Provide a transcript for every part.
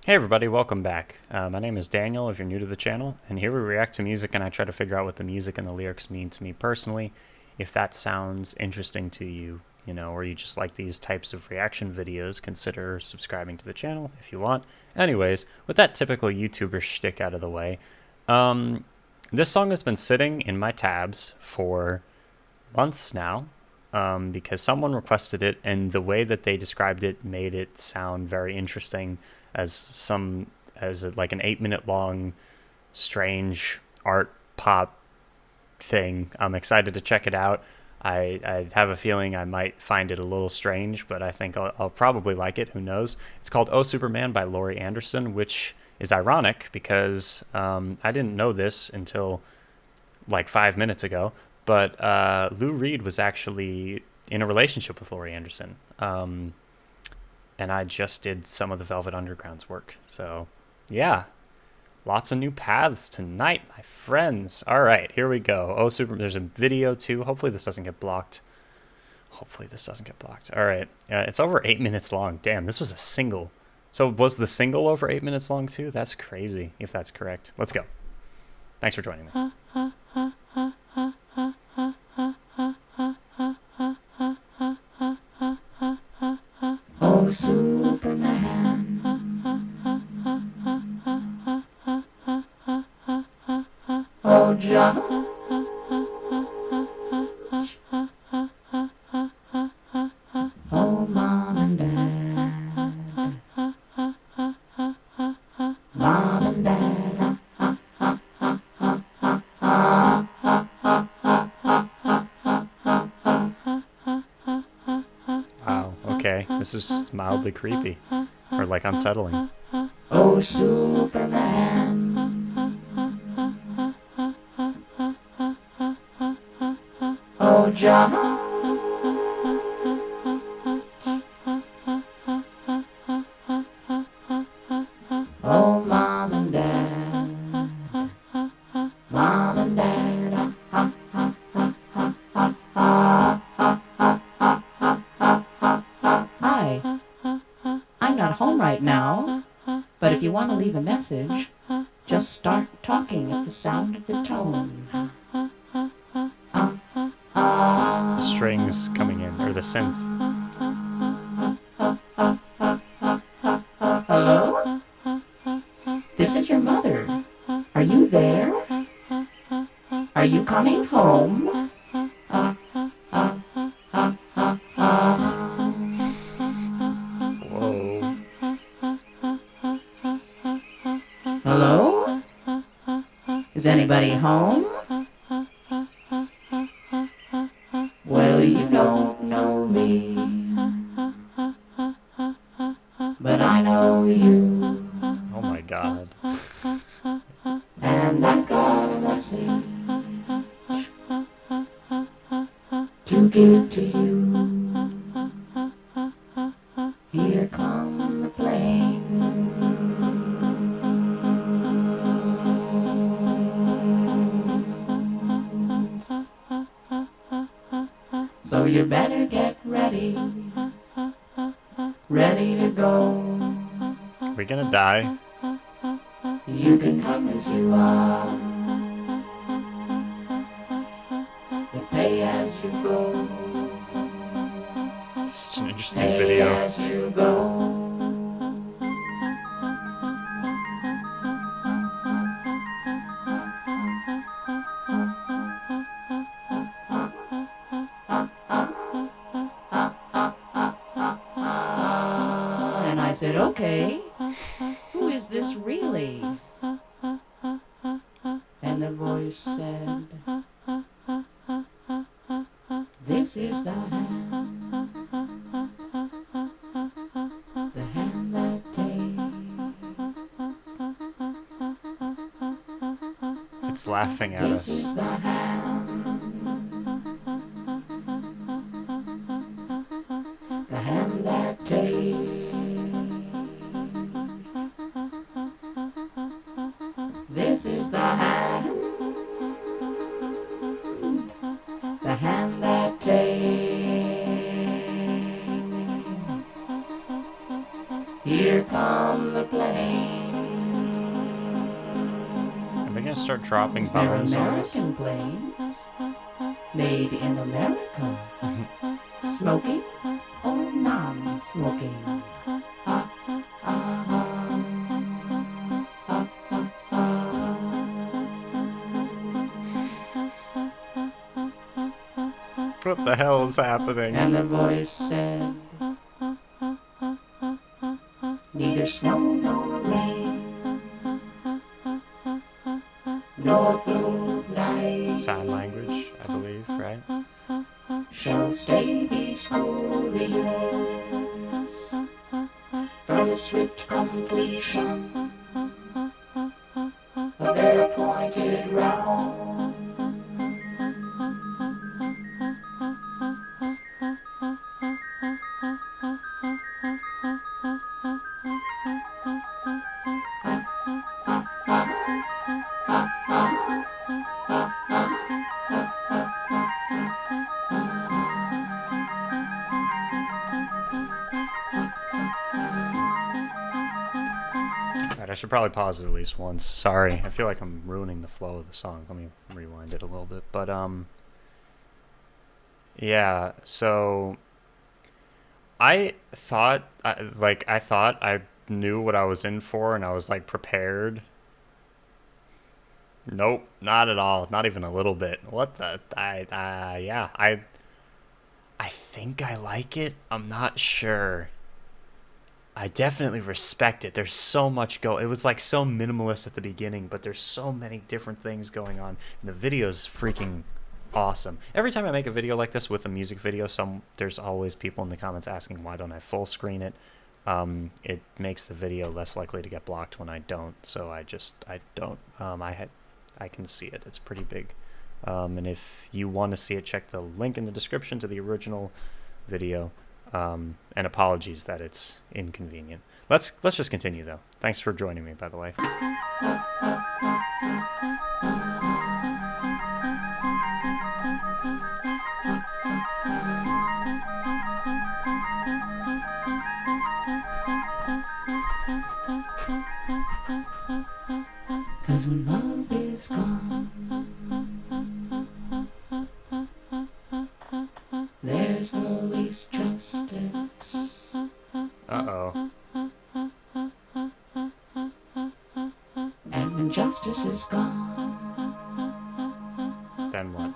Hey everybody, welcome back. My name is Daniel if you're new to the channel, and here we react to music and I try to figure out what the music and the lyrics mean to me personally. If that sounds interesting to you, or you just like these types of reaction videos, consider subscribing to the channel if you want. Anyways, with that typical YouTuber shtick out of the way, this song has been sitting in my tabs for months now, because someone requested it, and the way that they described it made it sound very interesting like an 8-minute long strange art pop thing. I'm excited to check it out. I have a feeling I might find it a little strange, but I think I'll probably like it. Who knows? It's called Oh Superman by Laurie Anderson, which is ironic because I didn't know this until like 5 minutes ago, but Lou Reed was actually in a relationship with Laurie Anderson. And I just did some of the Velvet Underground's work. So, yeah, lots of new paths tonight, my friends. All right, here we go. Oh, super. There's a video too. Hopefully this doesn't get blocked. All right, it's over 8 minutes long. Damn, this was a single. So was the single over 8 minutes long too? That's crazy, if that's correct. Let's go. Thanks for joining me. Oh, Superman. Oh, John. Oh, Mom and Dad. Mom and Dad. Wow, okay. This is mildly creepy. Or like unsettling. Oh, Superman. Oh, John. Oh, Mom and Dad. Mom and Dad. Hi. I'm not home right now, but if you want to leave a message, just start talking at the sound of the tone. The strings coming in, or the synth. Hello? This is your mother. Are you there? Are you coming home? Whoa. Hello? Is anybody home? Well, you don't know me, but I know you, Oh my god. and I've got a message to give to you. Here come the planes. So you better get ready, ready to go. Are we gonna die? You can come as you are, but pay as you go. Such an interesting Pay video. as you go. And I said, okay, who is this really? And the voice said, this is the hand that takes. It's laughing at This us. is the hand. The hand that takes. This is the hand. The hand that takes. Here come the planes. gonna start dropping They're bones on us? American blades, made in America. Smoking or non-smoking? What the hell is happening? And the voice said, neither snow nor rain, nor blue light Sign language, I believe, right? shall stay these couriers from the swift completion of their appointed round. Alright, I should probably pause it at least once. Sorry, I feel like I'm ruining the flow of the song. Let me rewind it a little bit. But, yeah, so I thought I knew what I was in for and I was like prepared. Nope, not at all. Not even a little bit. What the yeah, I think I like it. I'm not sure. I definitely respect it. There's so much it was like so minimalist at the beginning, but there's so many different things going on. And the video's freaking awesome. Every time I make a video like this with a music video, there's always people in the comments asking why don't I full screen it. It makes the video less likely to get blocked when I don't. So I don't. I can see it. It's pretty big. And if you want to see it, check the link in the description to the original video. And apologies that it's inconvenient. Let's just continue though. Thanks for joining me, by the way. Cause when love is gone, there's always justice. Uh-oh. And when justice is gone, Then what?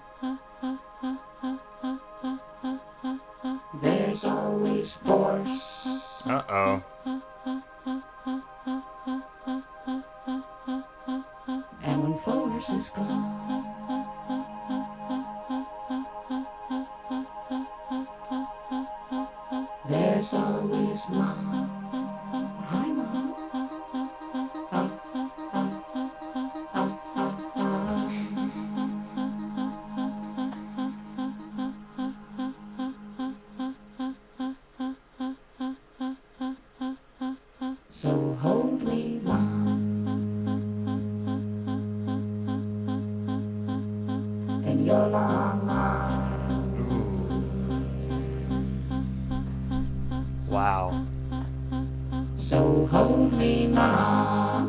there's always force. Uh-oh. And when force is gone, there's always mom. Hi, mom. So hold me, mom, in your long arms. Ooh. Wow. So hold me, mom,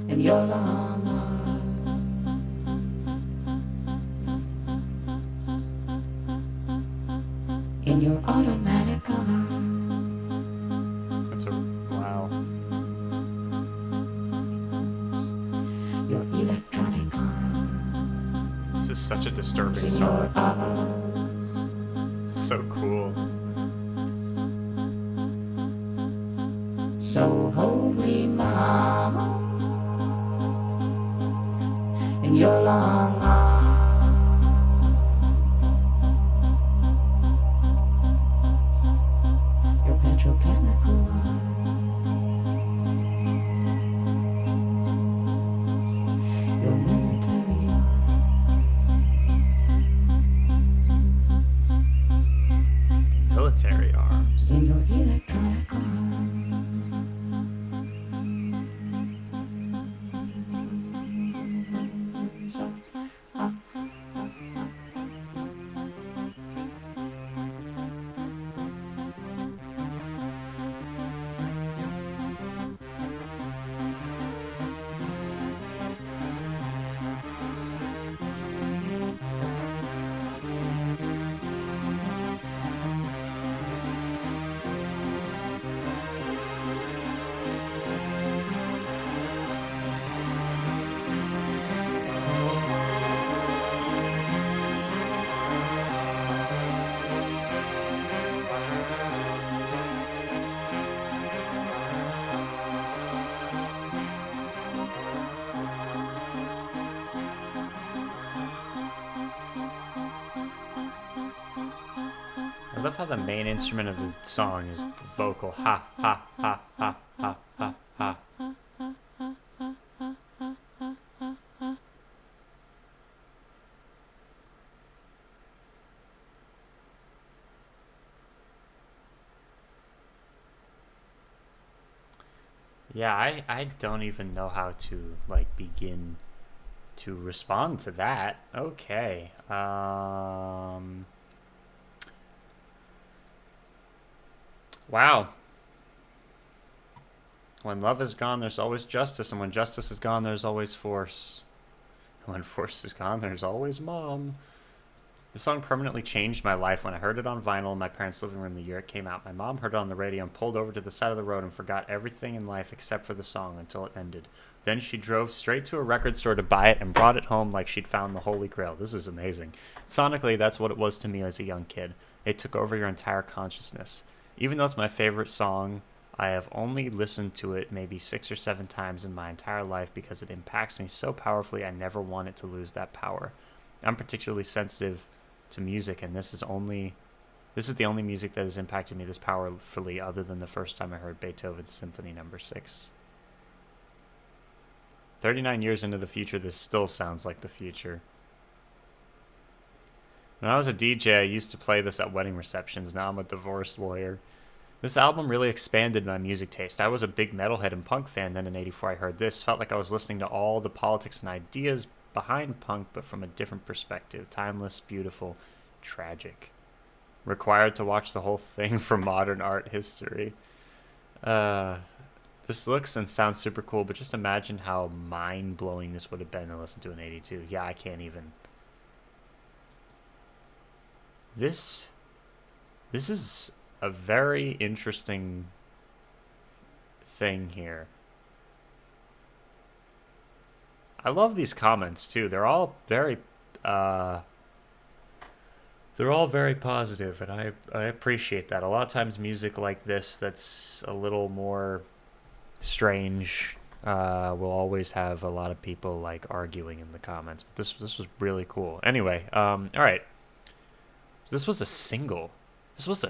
in your long arms. In your automatic arms. That's a wow. Your electronic arms. This is such a disturbing In your song. arms. It's so cool. So hold me, mom, in your long arms. Your petrochemical arms. Your military arms. Military arms. In your electronic arms. love how the main instrument of the song is the vocal ha ha ha ha ha ha ha. Yeah, I don't even know how to like begin to respond to that. Okay. Wow. When love is gone, there's always justice, and when justice is gone, there's always force. And when force is gone, there's always mom. The song permanently changed my life when I heard it on vinyl in my parents' living room the year it came out. My mom heard it on the radio and pulled over to the side of the road and forgot everything in life except for the song until it ended. Then she drove straight to a record store to buy it and brought it home like she'd found the Holy Grail. This is amazing. Sonically, that's what it was to me as a young kid. It took over your entire consciousness. Even though it's my favorite song, I have only listened to it maybe 6 or 7 times in my entire life because it impacts me so powerfully I never want it to lose that power. I'm particularly sensitive to music, and this is the only music that has impacted me this powerfully other than the first time I heard Beethoven's Symphony No. 6. 39 years into the future, this still sounds like the future. When I was a DJ, I used to play this at wedding receptions. Now I'm a divorce lawyer. This album really expanded my music taste. I was a big metalhead and punk fan. Then in '84 I heard this. Felt like I was listening to all the politics and ideas behind punk, but from a different perspective. Timeless, beautiful, tragic. Required to watch the whole thing for modern art history. This looks and sounds super cool, but just imagine how mind-blowing this would have been to listen to in '82. Yeah, I can't even. This is a very interesting thing here. I love these comments too. They're all very positive, and I appreciate that. A lot of times music like this that's a little more strange will always have a lot of people like arguing in the comments. But this was really cool. Anyway, all right. So this was a single. It was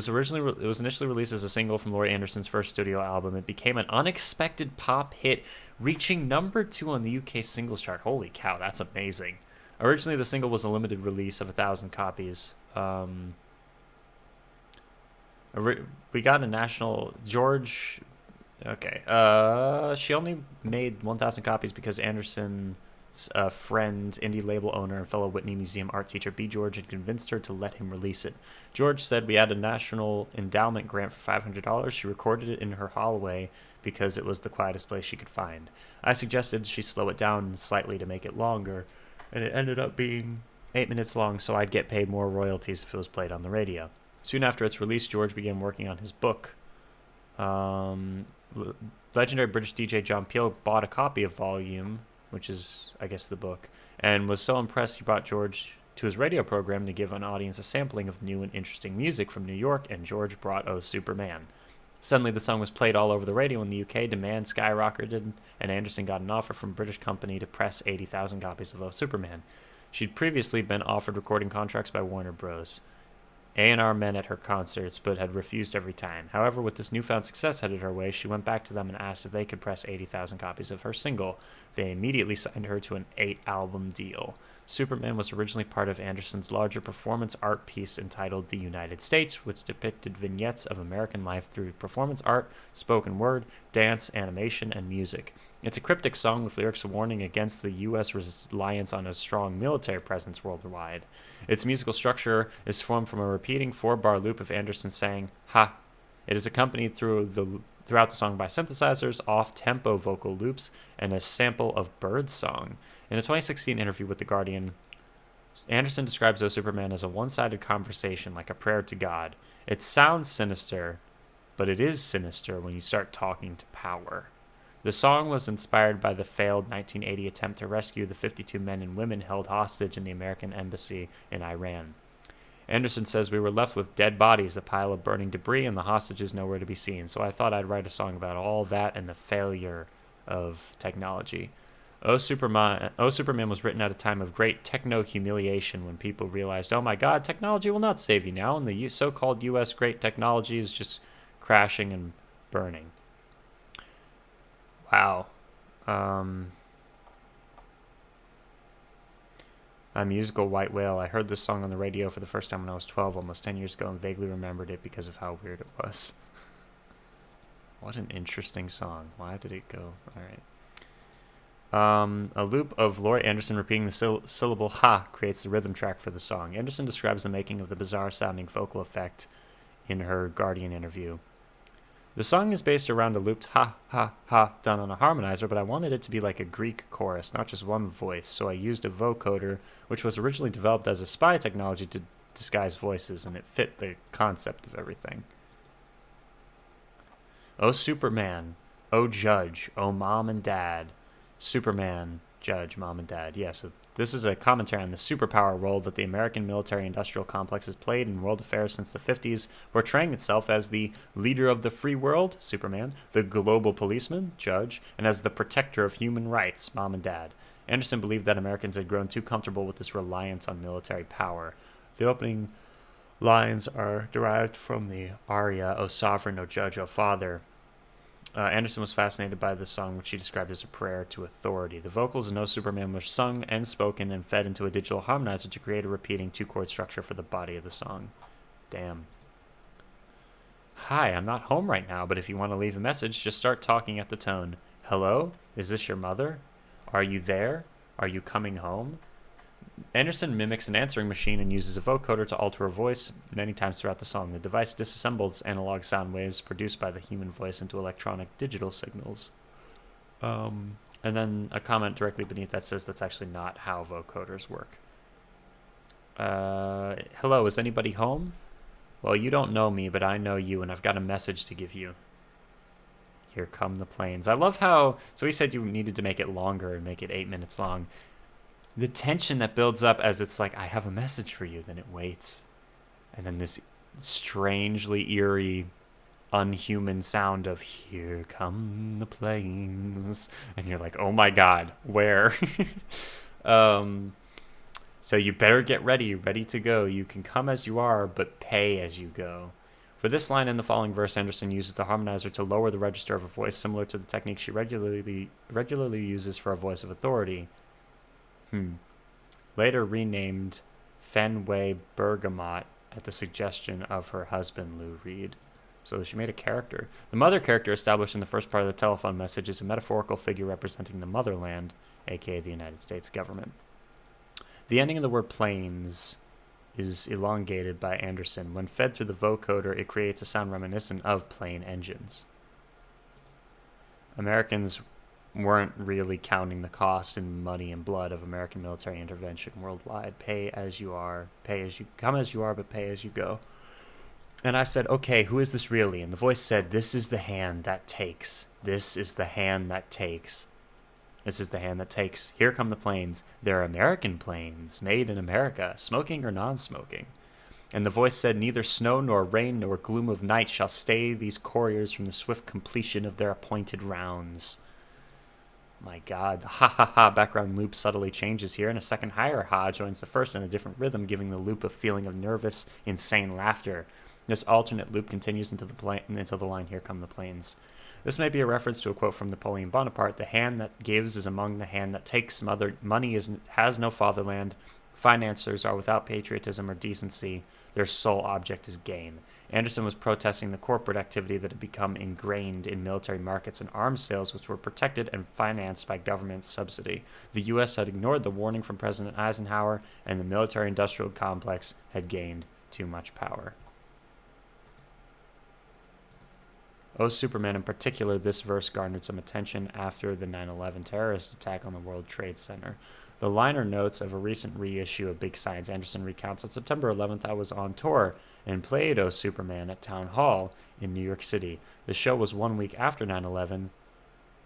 initially released as a single from Laurie Anderson's first studio album. It became an unexpected pop hit, reaching number 2 on the UK singles chart. Holy cow, that's amazing. Originally, the single was a limited release of 1,000 copies. We got a national George. Okay, she only made 1,000 copies because Anderson's friend, indie label owner, and fellow Whitney Museum art teacher B. George had convinced her to let him release it. George said, "We had a national endowment grant for $500. She recorded it in her hallway because it was the quietest place she could find. I suggested she slow it down slightly to make it longer, and it ended up being 8 minutes long, so I'd get paid more royalties if it was played on the radio." Soon after its release, George began working on his book. Legendary British DJ John Peel bought a copy of Volume, which is, I guess, the book, and was so impressed he brought George to his radio program to give an audience a sampling of new and interesting music from New York, and George brought Oh Superman. Suddenly, the song was played all over the radio in the UK, demand skyrocketed, and Anderson got an offer from a British company to press 80,000 copies of Oh Superman. She'd previously been offered recording contracts by Warner Bros. A&R men at her concerts, but had refused every time. However, with this newfound success headed her way, she went back to them and asked if they could press 80,000 copies of her single. They immediately signed her to an 8-album deal. Superman was originally part of Anderson's larger performance art piece entitled The United States, which depicted vignettes of American life through performance art, spoken word, dance, animation, and music. It's a cryptic song with lyrics warning against the U.S. reliance on a strong military presence worldwide. Its musical structure is formed from a repeating 4-bar loop of Anderson saying, "Ha." It is accompanied throughout the song by synthesizers, off-tempo vocal loops, and a sample of birdsong. In a 2016 interview with The Guardian, Anderson describes Oh Superman as a one-sided conversation, like a prayer to God. It sounds sinister, but it is sinister when you start talking to power. The song was inspired by the failed 1980 attempt to rescue the 52 men and women held hostage in the American embassy in Iran. Anderson says, "We were left with dead bodies, a pile of burning debris, and the hostages nowhere to be seen. So I thought I'd write a song about all that and the failure of technology." Oh Superman was written at a time of great techno-humiliation when people realized, oh my god, technology will not save you now, and the so-called U.S. great technology is just crashing and burning. Wow. My musical White Whale. I heard this song on the radio for the first time when I was 12, almost 10 years ago, and vaguely remembered it because of how weird it was. What an interesting song. Why did it go? All right. A loop of Laurie Anderson repeating the syllable ha creates the rhythm track for the song. Anderson describes the making of the bizarre-sounding vocal effect in her Guardian interview. The song is based around a looped ha, ha, ha done on a harmonizer, but I wanted it to be like a Greek chorus, not just one voice, so I used a vocoder, which was originally developed as a spy technology to disguise voices, and it fit the concept of everything. Oh, Superman. Oh, Judge. Oh, Mom and Dad. Superman, Judge, Mom and Dad. Yeah, so this is a commentary on the superpower role that the American military-industrial complex has played in world affairs since the 50s, portraying itself as the leader of the free world, Superman, the global policeman, Judge, and as the protector of human rights, Mom and Dad. Anderson believed that Americans had grown too comfortable with this reliance on military power. The opening lines are derived from the aria, O Sovereign, O Judge, O Father. Anderson was fascinated by this song, which she described as a prayer to authority. The vocals of No Superman were sung and spoken and fed into a digital harmonizer to create a repeating two-chord structure for the body of the song. Damn. Hi, I'm not home right now, but if you want to leave a message, just start talking at the tone. Hello? Is this your mother? Are you there? Are you coming home? Anderson mimics an answering machine and uses a vocoder to alter her voice many times throughout the song. The device disassembles analog sound waves produced by the human voice into electronic digital signals. And then a comment directly beneath that says that's actually not how vocoders work. Hello, is anybody home? Well, you don't know me, but I know you, and I've got a message to give you. Here come the planes. I love how... So he said you needed to make it longer and make it 8 minutes long. The tension that builds up as it's like, I have a message for you, then it waits. And then this strangely eerie, unhuman sound of, here come the planes. And you're like, oh my god, where? So you better get ready to go. You can come as you are, but pay as you go. For this line in the following verse, Anderson uses the harmonizer to lower the register of a voice, similar to the technique she regularly uses for a voice of authority. Later renamed Fenway Bergamot at the suggestion of her husband, Lou Reed. So she made a character. The mother character established in the first part of the telephone message is a metaphorical figure representing the motherland, aka the United States government. The ending of the word planes is elongated by Anderson. When fed through the vocoder, it creates a sound reminiscent of plane engines. Americans weren't really counting the cost in money and blood of American military intervention worldwide. Pay as you are, come as you are, but pay as you go. And I said, okay, who is this really? And the voice said, this is the hand that takes. This is the hand that takes. This is the hand that takes. Here come the planes. They're American planes, made in America, smoking or non-smoking. And the voice said, neither snow nor rain nor gloom of night shall stay these couriers from the swift completion of their appointed rounds. My god, the ha-ha-ha background loop subtly changes here, and a second higher ha joins the first in a different rhythm, giving the loop a feeling of nervous, insane laughter. This alternate loop continues until the line, here come the planes. This may be a reference to a quote from Napoleon Bonaparte, the hand that gives is among the hand that takes. Money has no fatherland. Financiers are without patriotism or decency. Their sole object is gain. Anderson was protesting the corporate activity that had become ingrained in military markets and arms sales, which were protected and financed by government subsidy. The U.S. had ignored the warning from President Eisenhower, and the military-industrial complex had gained too much power. Oh, Superman, in particular, this verse garnered some attention after the 9/11 terrorist attack on the World Trade Center. The liner notes of a recent reissue of Big Science, Anderson recounts, on September 11th, I was on tour and played Oh, Superman at Town Hall in New York City. The show was 1 week after 9/11,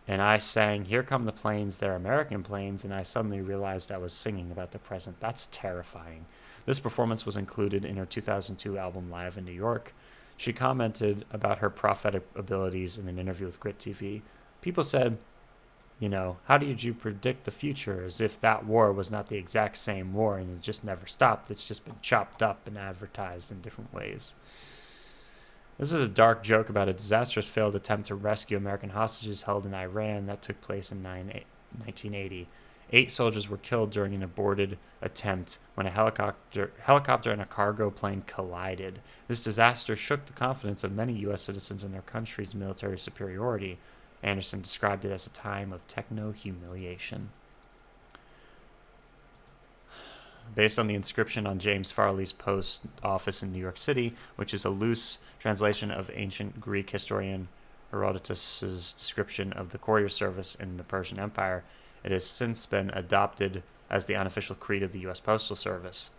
and I sang, here come the planes, they're American planes, and I suddenly realized I was singing about the present. That's terrifying. This performance was included in her 2002 album Live in New York. She commented about her prophetic abilities in an interview with Grit TV. People said, You know, how did you predict the future as if that war was not the exact same war and it just never stopped? It's just been chopped up and advertised in different ways. This is a dark joke about a disastrous failed attempt to rescue American hostages held in Iran that took place in 1980. 8 soldiers were killed during an aborted attempt when a helicopter and a cargo plane collided. This disaster shook the confidence of many U.S. citizens in their country's military superiority. Anderson described it as a time of techno-humiliation. Based on the inscription on James Farley's post office in New York City, which is a loose translation of ancient Greek historian Herodotus's description of the courier service in the Persian Empire, it has since been adopted as the unofficial creed of the U.S. Postal Service.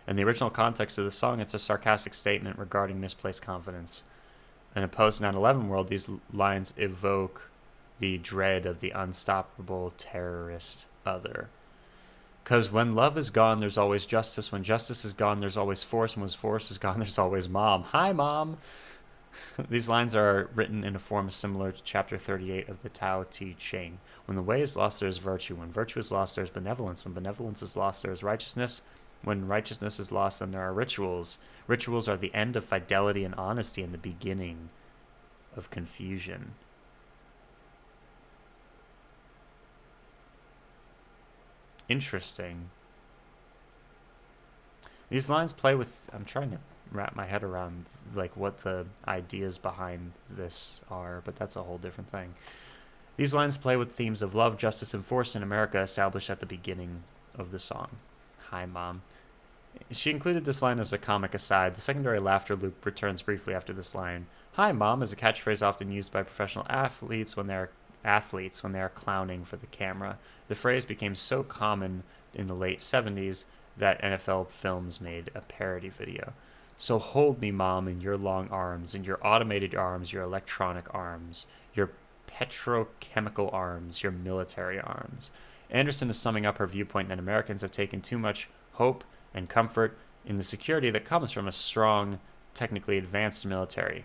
In the original context of the song, it's a sarcastic statement regarding misplaced confidence. In a post 9/11 world, these lines evoke the dread of the unstoppable terrorist other. Because when love is gone, there's always justice. When justice is gone, there's always force. And when force is gone, there's always mom. Hi, mom! These lines are written in a form similar to chapter 38 of the Tao Te Ching. When the way is lost, there is virtue. When virtue is lost, there is benevolence. When benevolence is lost, there is righteousness. When righteousness is lost, then there are rituals. Rituals are the end of fidelity and honesty and the beginning of confusion. Interesting. These lines play with... I'm trying to wrap my head around like what the ideas behind this are, but that's a whole different thing. These lines play with themes of love, justice, and force in America established at the beginning of the song. Hi, Mom. She included this line as a comic aside. The secondary laughter loop returns briefly after this line. Hi, Mom is a catchphrase often used by professional athletes when they are clowning for the camera. The phrase became so common in the late 70s that NFL Films made a parody video. So hold me, Mom, in your long arms, in your automated arms, your electronic arms, your petrochemical arms, your military arms. Anderson is summing up her viewpoint that Americans have taken too much hope and comfort in the security that comes from a strong, technically advanced military.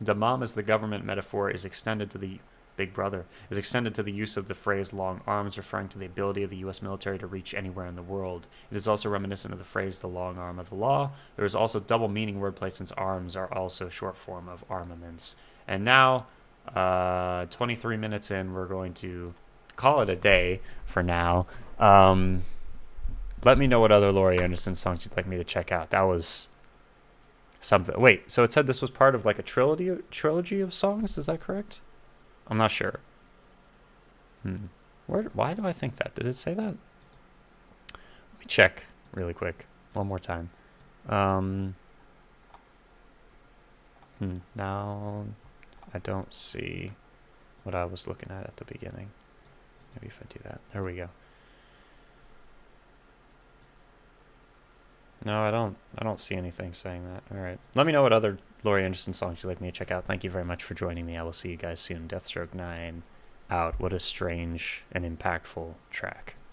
The mom as the government metaphor is extended to the Big Brother, is extended to the use of the phrase long arms, referring to the ability of the U.S. military to reach anywhere in the world. It is also reminiscent of the phrase the long arm of the law. There is also double meaning wordplay since arms are also short form of armaments. And now, 23 minutes in, we're going to call it a day for now. Let me know what other Laurie Anderson songs you'd like me to check out. That was something. Wait, so it said this was part of like a trilogy of songs? Is that correct? I'm not sure. Why do I think that? Did it say that? Let me check really quick. One more time. Now I don't see what I was looking at the beginning. Maybe if I do that. There we go. No, I don't see anything saying that. All right. Let me know what other Laurie Anderson songs you'd like me to check out. Thank you very much for joining me. I will see you guys soon. Deathstroke 9 out. What a strange and impactful track.